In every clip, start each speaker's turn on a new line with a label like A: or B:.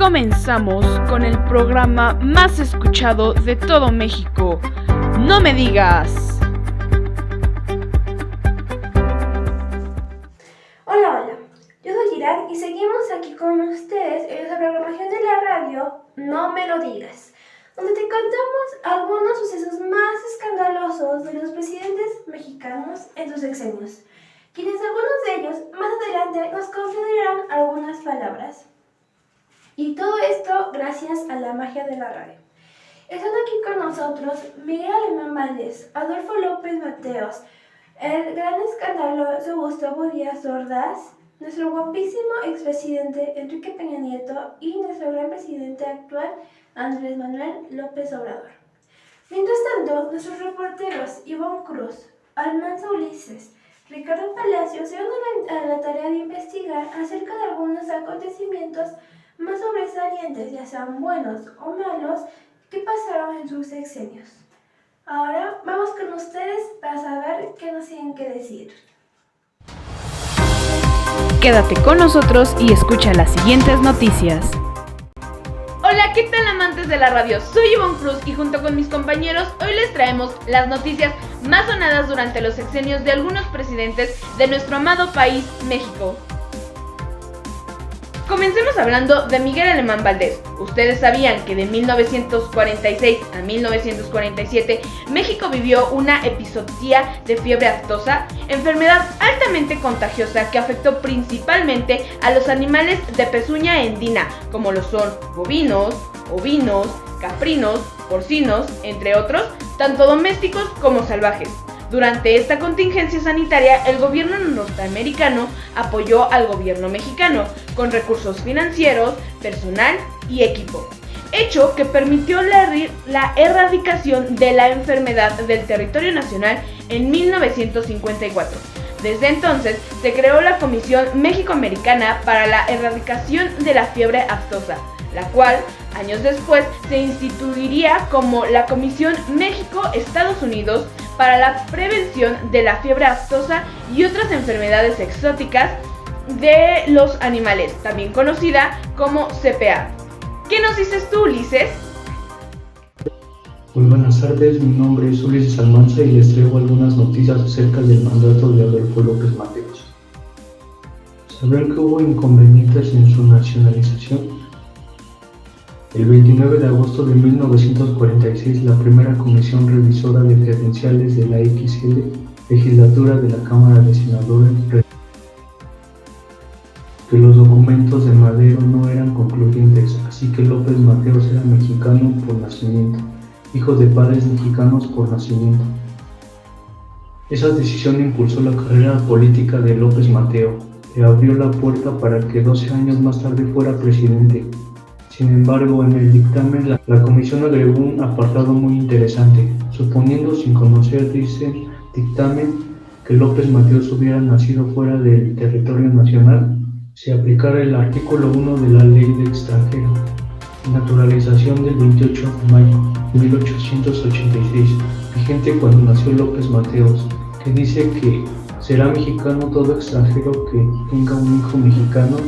A: Comenzamos con el programa más escuchado de todo México. ¡No me digas!
B: Hola, yo soy Girard y seguimos aquí con ustedes en nuestra programación de la radio No me lo digas, donde te contamos algunos sucesos más escandalosos de los presidentes mexicanos en sus sexenios, quienes algunos de ellos más adelante nos confiarán algunas palabras. Y todo esto gracias a la magia de la radio. Están aquí con nosotros Miguel Alemán Valdés, Adolfo López Mateos, el gran escandaloso Gustavo Díaz Ordaz, nuestro guapísimo expresidente Enrique Peña Nieto y nuestro gran presidente actual Andrés Manuel López Obrador. Mientras tanto, nuestros reporteros Ivonne Cruz, Almanza Ulises, Ricardo Palacios se unen a la tarea de investigar acerca de algunos acontecimientos más sobresalientes, ya sean buenos o malos, que pasaron en sus sexenios. Ahora vamos con ustedes para saber qué nos tienen que decir.
A: Quédate con nosotros y escucha las siguientes noticias. Hola, ¿qué tal amantes de la radio? Soy Ivonne Cruz y junto con mis compañeros hoy les traemos las noticias más sonadas durante los sexenios de algunos presidentes de nuestro amado país, México. Comencemos hablando de Miguel Alemán Valdés. Ustedes sabían que de 1946 a 1947 México vivió una episodía de fiebre aftosa, enfermedad altamente contagiosa que afectó principalmente a los animales de pezuña endina, como lo son bovinos, ovinos, caprinos, porcinos, entre otros, tanto domésticos como salvajes. Durante esta contingencia sanitaria, el gobierno norteamericano apoyó al gobierno mexicano con recursos financieros, personal y equipo, hecho que permitió la erradicación de la enfermedad del territorio nacional en 1954. Desde entonces se creó la Comisión México-Americana para la Erradicación de la Fiebre Aftosa, la cual, años después, se instituiría como la Comisión México-Estados Unidos para la prevención de la fiebre aftosa y otras enfermedades exóticas de los animales, también conocida como CPA. ¿Qué nos dices tú, Ulises?
C: Muy buenas tardes, mi nombre es Ulises Almanza y les traigo algunas noticias acerca del mandato de Adolfo López Mateos. ¿Sabrán que hubo inconvenientes en su nacionalización? El 29 de agosto de 1946, la primera comisión revisora de credenciales de la XL, legislatura de la Cámara de Senadores, que los documentos de Madero no eran concluyentes, así que López Mateos era mexicano por nacimiento, hijo de padres mexicanos por nacimiento. Esa decisión impulsó la carrera política de López Mateos, le abrió la puerta para que 12 años más tarde fuera presidente. Sin embargo, en el dictamen, la comisión agregó un apartado muy interesante, suponiendo sin conocer dice dictamen que López Mateos hubiera nacido fuera del territorio nacional, se aplicara el artículo 1 de la Ley de Extranjero, naturalización del 28 de mayo de 1886, vigente cuando nació López Mateos, que dice que será mexicano todo extranjero que tenga un hijo mexicano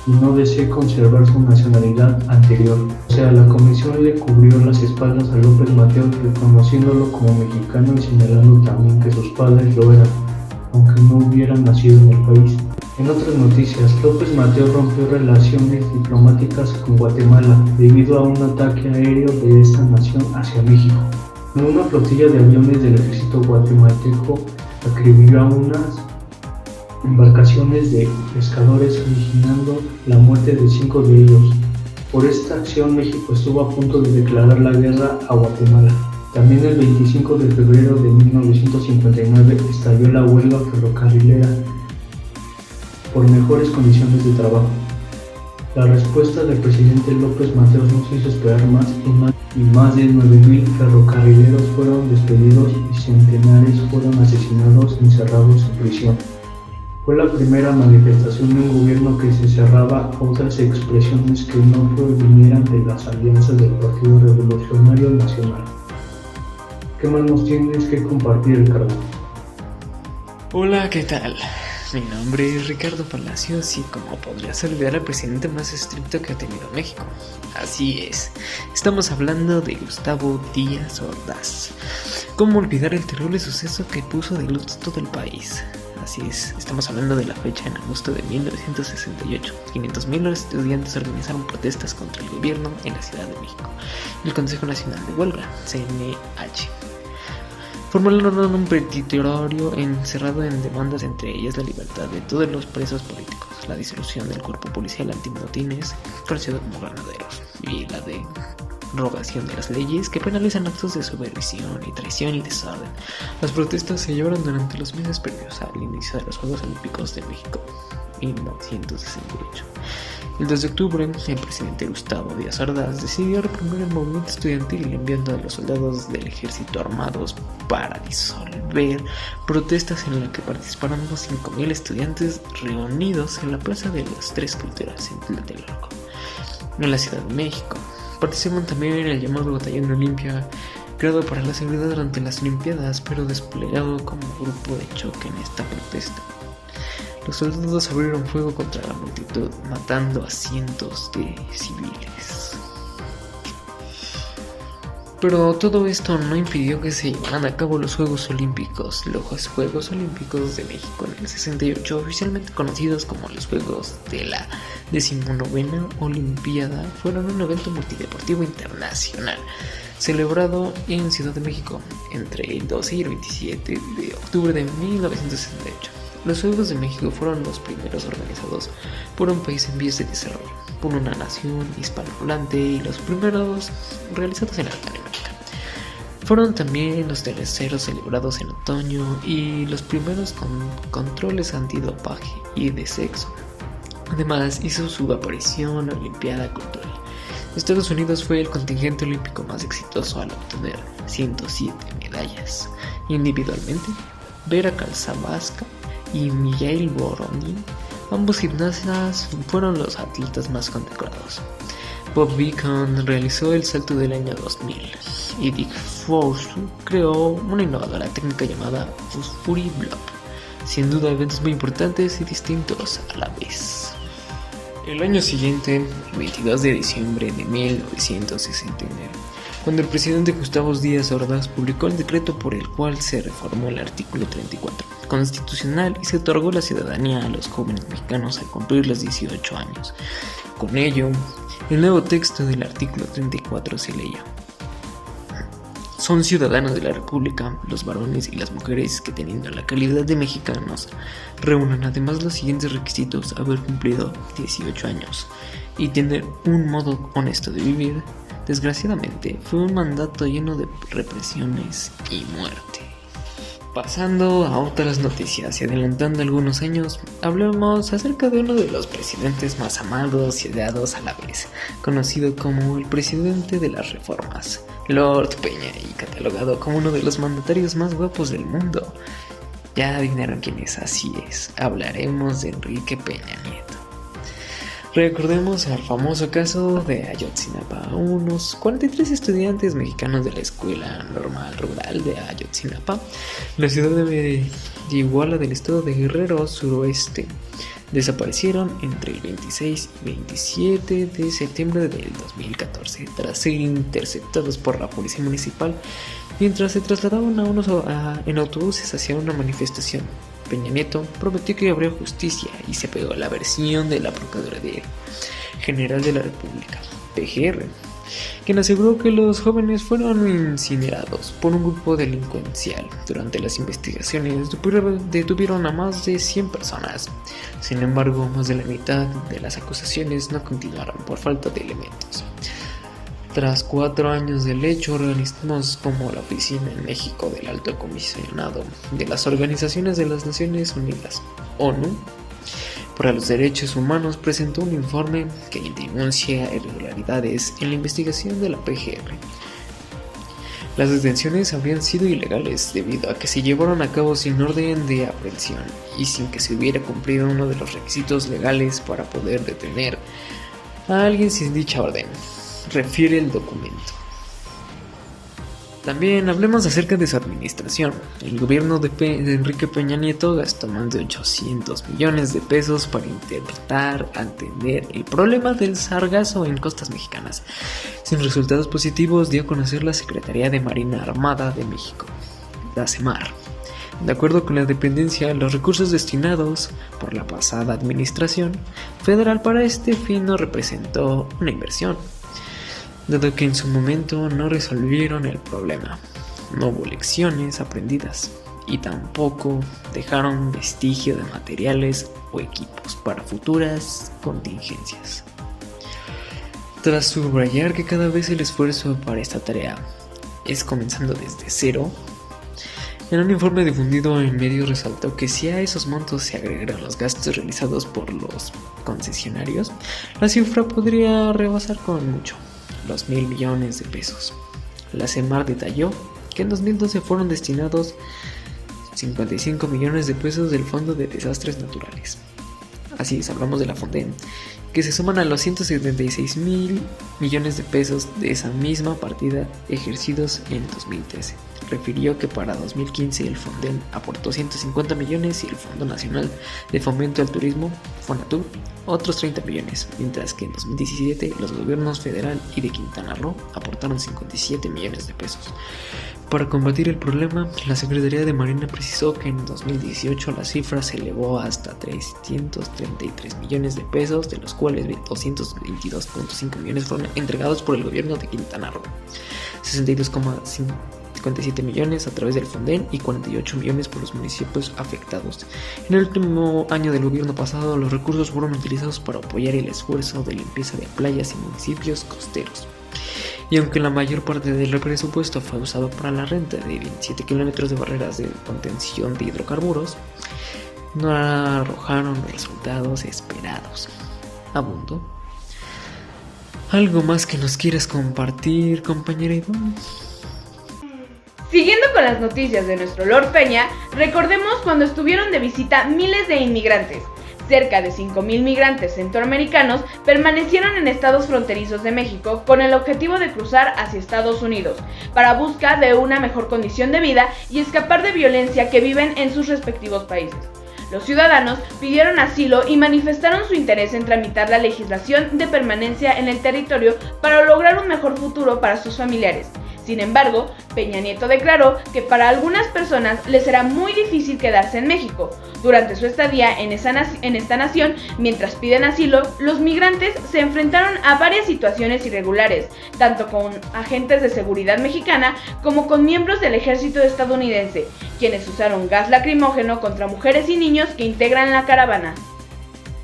C: y no desee conservar su nacionalidad anterior. O sea, la comisión le cubrió las espaldas a López Mateos reconociéndolo como mexicano y señalando también que sus padres lo eran, aunque no hubieran nacido en el país. En otras noticias, López Mateos rompió relaciones diplomáticas con Guatemala debido a un ataque aéreo de esta nación hacia México. Una flotilla de aviones del ejército guatemalteco acribilló a unas embarcaciones de pescadores, originando la muerte de 5 de ellos. Por esta acción, México estuvo a punto de declarar la guerra a Guatemala. También el 25 de febrero de 1959 estalló la huelga ferrocarrilera por mejores condiciones de trabajo. La respuesta del presidente López Mateos no se hizo esperar más y más de 9,000 ferrocarrileros fueron despedidos y centenares fueron asesinados y encerrados en prisión. Fue la primera manifestación de un gobierno que se cerraba a otras expresiones que no provinieran de las alianzas del Partido Revolucionario Nacional. ¿Qué más nos tienes que compartir, Ricardo?
D: Hola, ¿qué tal? Mi nombre es Ricardo Palacios y como podrías olvidar al presidente más estricto que ha tenido México. Así es, estamos hablando de Gustavo Díaz Ordaz. ¿Cómo olvidar el terrible suceso que puso de luto todo el país? Así es, estamos hablando de la fecha en agosto de 1968. 500,000 estudiantes organizaron protestas contra el gobierno en la Ciudad de México. El Consejo Nacional de Huelga, CNH, formularon un petitorio encerrado en demandas, entre ellas la libertad de todos los presos políticos, la disolución del cuerpo policial antimotines, conocido como granaderos, y la derogación de las leyes que penalizan actos de subversión y traición y desorden. Las protestas se llevaron durante los meses previos al inicio de los Juegos Olímpicos de México, 1968. El 2 de octubre, el presidente Gustavo Díaz Ordaz decidió reprimir el movimiento estudiantil enviando a los soldados del ejército armados para disolver protestas en las que participaron unos 5,000 estudiantes reunidos en la Plaza de las Tres Culturas en Tlatelolco, en la Ciudad de México. Participan también en el llamado Batallón Olimpia, creado para la seguridad durante las Olimpiadas, pero desplegado como grupo de choque en esta protesta. Los soldados abrieron fuego contra la multitud, matando a cientos de civiles. Pero todo esto no impidió que se llevaran a cabo los Juegos Olímpicos. Los Juegos Olímpicos de México en el 68, oficialmente conocidos como los Juegos de la 19ª Olimpiada, fueron un evento multideportivo internacional celebrado en Ciudad de México entre el 12 y el 27 de octubre de 1968. Los Juegos de México fueron los primeros organizados por un país en vías de desarrollo, por una nación hispanohablante, y los primeros realizados en Latinoamérica. Fueron también los terceros celebrados en otoño y los primeros con controles antidopaje y de sexo. Además, hizo su aparición la Olimpiada Cultural. Estados Unidos fue el contingente olímpico más exitoso al obtener 107 medallas. Individualmente, Vera Calzabasca y Miguel Boronin, ambos gimnastas, fueron los atletas más condecorados. Bob Beacon realizó el salto del año 2000 y Dick Fosbury creó una innovadora técnica llamada Fosbury Blob. Sin duda, eventos muy importantes y distintos a la vez. El año siguiente, el 22 de diciembre de 1969, cuando el presidente Gustavo Díaz Ordaz publicó el decreto por el cual se reformó el artículo 34 constitucional y se otorgó la ciudadanía a los jóvenes mexicanos al cumplir los 18 años. Con ello, el nuevo texto del artículo 34 se leía: son ciudadanos de la República los varones y las mujeres que, teniendo la calidad de mexicanos, reúnan además los siguientes requisitos: haber cumplido 18 años y tener un modo honesto de vivir. Desgraciadamente, fue un mandato lleno de represiones y muerte. Pasando a otras noticias y adelantando algunos años, hablemos acerca de uno de los presidentes más amados y odiados a la vez, conocido como el presidente de las reformas, Lord Peña, y catalogado como uno de los mandatarios más guapos del mundo. Ya adivinaron quién es, así es, hablaremos de Enrique Peña Nieto. Recordemos el famoso caso de Ayotzinapa. Unos 43 estudiantes mexicanos de la Escuela Normal Rural de Ayotzinapa, la ciudad de Iguala del estado de Guerrero Suroeste, desaparecieron entre el 26 y 27 de septiembre del 2014 tras ser interceptados por la policía municipal mientras se trasladaban en autobuses hacia una manifestación. Peña Nieto prometió que habría justicia y se pegó a la versión de la Procuraduría General de la República, PGR, quien aseguró que los jóvenes fueron incinerados por un grupo delincuencial. Durante las investigaciones detuvieron a más de 100 personas. Sin embargo, más de la mitad de las acusaciones no continuaron por falta de elementos. Tras 4 años del hecho, organismos como la Oficina en México del Alto Comisionado de las Organizaciones de las Naciones Unidas, ONU, para los Derechos Humanos presentó un informe que denuncia irregularidades en la investigación de la PGR. Las detenciones habrían sido ilegales debido a que se llevaron a cabo sin orden de aprehensión y sin que se hubiera cumplido uno de los requisitos legales para poder detener a alguien sin dicha orden, refiere el documento. También hablemos acerca de su administración. El gobierno de Enrique Peña Nieto gastó más de 800 millones de pesos para intentar atender el problema del sargazo en costas mexicanas. Sin resultados positivos, dio a conocer la Secretaría de Marina Armada de México, la SEMAR. De acuerdo con la dependencia, los recursos destinados por la pasada administración federal para este fin no representó una inversión, dado que en su momento no resolvieron el problema, no hubo lecciones aprendidas y tampoco dejaron vestigio de materiales o equipos para futuras contingencias. Tras subrayar que cada vez el esfuerzo para esta tarea es comenzando desde cero, en un informe difundido en medios resaltó que si a esos montos se agregaran los gastos realizados por los concesionarios, la cifra podría rebasar con mucho los 1,000 millones de pesos. La SEMAR detalló que en 2012 fueron destinados 55 millones de pesos del Fondo de Desastres Naturales. Así es, hablamos de la FONDEN, que se suman a los 176,000 millones de pesos de esa misma partida ejercidos en 2013. Refirió que para 2015 el FONDEN aportó 150 millones y el Fondo Nacional de Fomento al Turismo, FONATUR, otros 30 millones, mientras que en 2017 los gobiernos federal y de Quintana Roo aportaron 57 millones de pesos. Para combatir el problema, la Secretaría de Marina precisó que en 2018 la cifra se elevó hasta 333 millones de pesos, de los cuales 222.5 millones fueron entregados por el gobierno de Quintana Roo, 62,57 millones a través del FONDEN y 48 millones por los municipios afectados. En el último año del gobierno pasado, los recursos fueron utilizados para apoyar el esfuerzo de limpieza de playas y municipios costeros. Y aunque la mayor parte del presupuesto fue usado para la renta de 27 kilómetros de barreras de contención de hidrocarburos, no arrojaron los resultados esperados. Abundó. ¿Algo más que nos quieras compartir, compañera Ivonne?
A: Siguiendo con las noticias de nuestro Lord Peña, recordemos cuando estuvieron de visita miles de inmigrantes. Cerca de 5,000 migrantes centroamericanos permanecieron en estados fronterizos de México con el objetivo de cruzar hacia Estados Unidos para buscar de una mejor condición de vida y escapar de violencia que viven en sus respectivos países. Los ciudadanos pidieron asilo y manifestaron su interés en tramitar la legislación de permanencia en el territorio para lograr un mejor futuro para sus familiares. Sin embargo, Peña Nieto declaró que para algunas personas les será muy difícil quedarse en México. Durante su estadía en esta nación, mientras piden asilo, los migrantes se enfrentaron a varias situaciones irregulares, tanto con agentes de seguridad mexicana como con miembros del ejército estadounidense, quienes usaron gas lacrimógeno contra mujeres y niños que integran la caravana.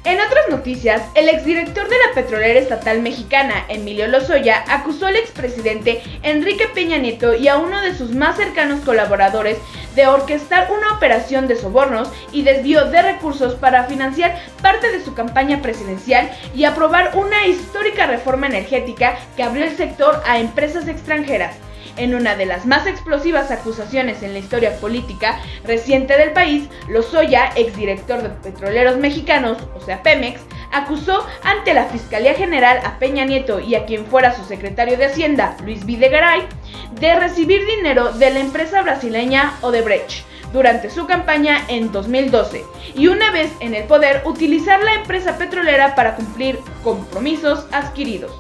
A: En otras noticias, el exdirector de la petrolera estatal mexicana, Emilio Lozoya, acusó al expresidente Enrique Peña Nieto y a uno de sus más cercanos colaboradores de orquestar una operación de sobornos y desvío de recursos para financiar parte de su campaña presidencial y aprobar una histórica reforma energética que abrió el sector a empresas extranjeras. En una de las más explosivas acusaciones en la historia política reciente del país, Lozoya, exdirector de Petróleos Mexicanos, o sea Pemex, acusó ante la Fiscalía General a Peña Nieto y a quien fuera su secretario de Hacienda, Luis Videgaray, de recibir dinero de la empresa brasileña Odebrecht durante su campaña en 2012 y una vez en el poder utilizar la empresa petrolera para cumplir compromisos adquiridos.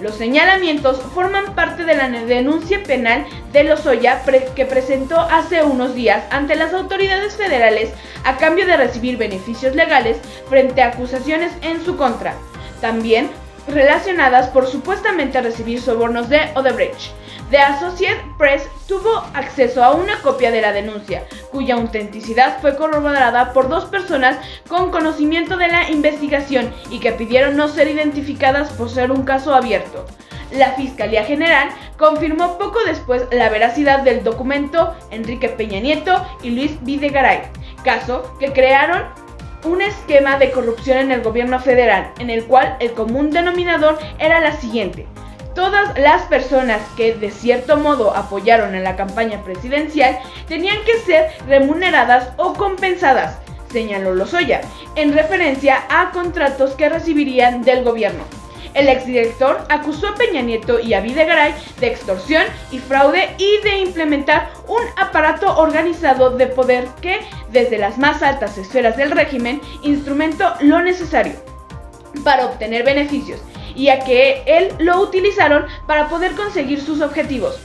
A: Los señalamientos forman parte de la denuncia penal de Lozoya que presentó hace unos días ante las autoridades federales a cambio de recibir beneficios legales frente a acusaciones en su contra, también relacionadas por supuestamente recibir sobornos de Odebrecht. The Associated Press tuvo acceso a una copia de la denuncia, cuya autenticidad fue corroborada por dos personas con conocimiento de la investigación y que pidieron no ser identificadas por ser un caso abierto. La Fiscalía General confirmó poco después la veracidad del documento Enrique Peña Nieto y Luis Videgaray, caso que crearon un esquema de corrupción en el gobierno federal, en el cual el común denominador era la siguiente: todas las personas que de cierto modo apoyaron en la campaña presidencial tenían que ser remuneradas o compensadas, señaló Lozoya, en referencia a contratos que recibirían del gobierno. El exdirector acusó a Peña Nieto y a Videgaray de extorsión y fraude y de implementar un aparato organizado de poder que, desde las más altas esferas del régimen, instrumentó lo necesario para obtener beneficios y a que él lo utilizaron para poder conseguir sus objetivos.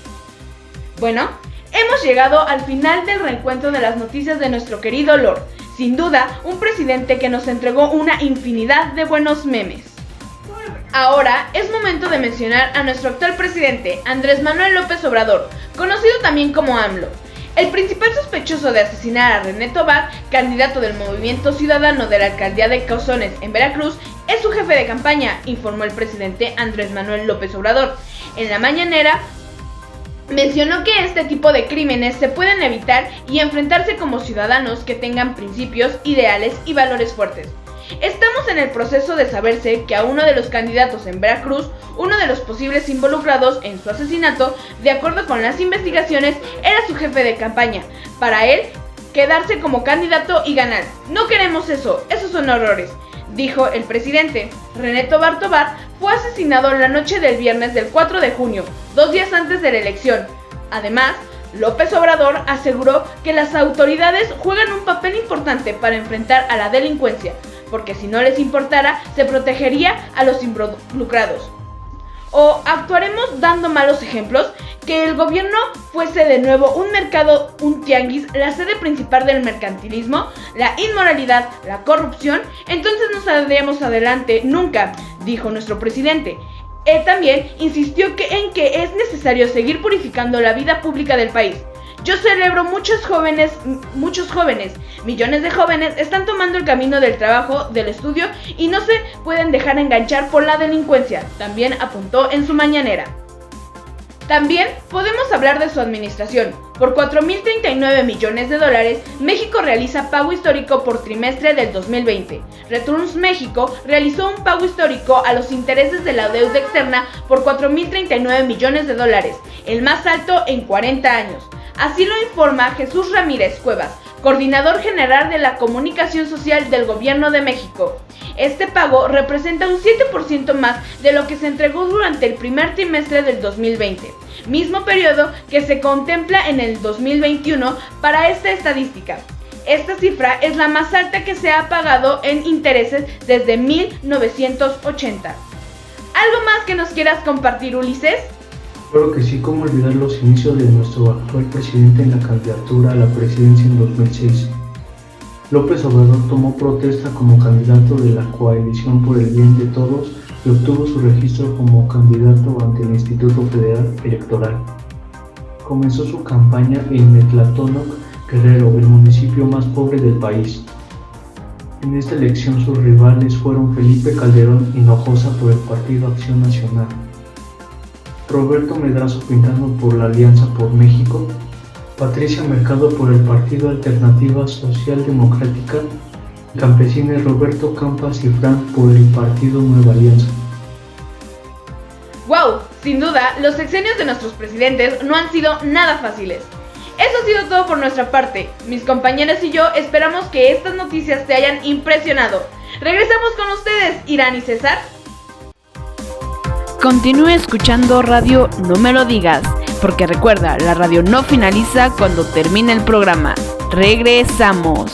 A: Bueno, hemos llegado al final del reencuentro de las noticias de nuestro querido Lord. Sin duda, un presidente que nos entregó una infinidad de buenos memes. Ahora es momento de mencionar a nuestro actual presidente, Andrés Manuel López Obrador, conocido también como AMLO. El principal sospechoso de asesinar a René Tobar, candidato del Movimiento Ciudadano de la alcaldía de Cauzones en Veracruz, es su jefe de campaña, informó el presidente Andrés Manuel López Obrador. En la mañanera mencionó que este tipo de crímenes se pueden evitar y enfrentarse como ciudadanos que tengan principios, ideales y valores fuertes. Estamos en el proceso de saberse que a uno de los candidatos en Veracruz, uno de los posibles involucrados en su asesinato, de acuerdo con las investigaciones, era su jefe de campaña. Para él, quedarse como candidato y ganar. No queremos eso, esos son horrores, dijo el presidente. René Tobar fue asesinado la noche del viernes del 4 de junio, 2 días antes de la elección. Además, López Obrador aseguró que las autoridades juegan un papel importante para enfrentar a la delincuencia, porque si no les importara, se protegería a los involucrados. ¿O actuaremos dando malos ejemplos? Que el gobierno fuese de nuevo un mercado, un tianguis, la sede principal del mercantilismo, la inmoralidad, la corrupción, entonces no saldríamos adelante nunca, dijo nuestro presidente. Él también insistió en que es necesario seguir purificando la vida pública del país. Yo celebro muchos jóvenes, millones de jóvenes están tomando el camino del trabajo, del estudio y no se pueden dejar enganchar por la delincuencia, también apuntó en su mañanera. También podemos hablar de su administración. Por $4.039 millones, México realiza pago histórico por trimestre del 2020. Returns México realizó un pago histórico a los intereses de la deuda externa por $4.039 millones, el más alto en 40 años. Así lo informa Jesús Ramírez Cuevas, coordinador general de la comunicación social del Gobierno de México. Este pago representa un 7% más de lo que se entregó durante el primer trimestre del 2020, mismo periodo que se contempla en el 2021 para esta estadística. Esta cifra es la más alta que se ha pagado en intereses desde 1980. ¿Algo más que nos quieras compartir, Ulises?
C: Claro que sí, cómo olvidar los inicios de nuestro actual presidente en la candidatura a la presidencia en 2006. López Obrador tomó protesta como candidato de la Coalición por el Bien de Todos y obtuvo su registro como candidato ante el Instituto Federal Electoral. Comenzó su campaña en Metlatónoc, Guerrero, el municipio más pobre del país. En esta elección sus rivales fueron Felipe Calderón Hinojosa por el Partido Acción Nacional, Roberto Medrazo Pintano por la Alianza por México, Patricia Mercado por el Partido Alternativa Social Democrática, y Campesines Roberto Campas y Frank por el Partido Nueva Alianza.
A: ¡Wow! Sin duda, los sexenios de nuestros presidentes no han sido nada fáciles. Eso ha sido todo por nuestra parte. Mis compañeras y yo esperamos que estas noticias te hayan impresionado. Regresamos con ustedes, Irán y César. Continúe escuchando Radio No Me Lo Digas, porque recuerda, la radio no finaliza cuando termine el programa. Regresamos.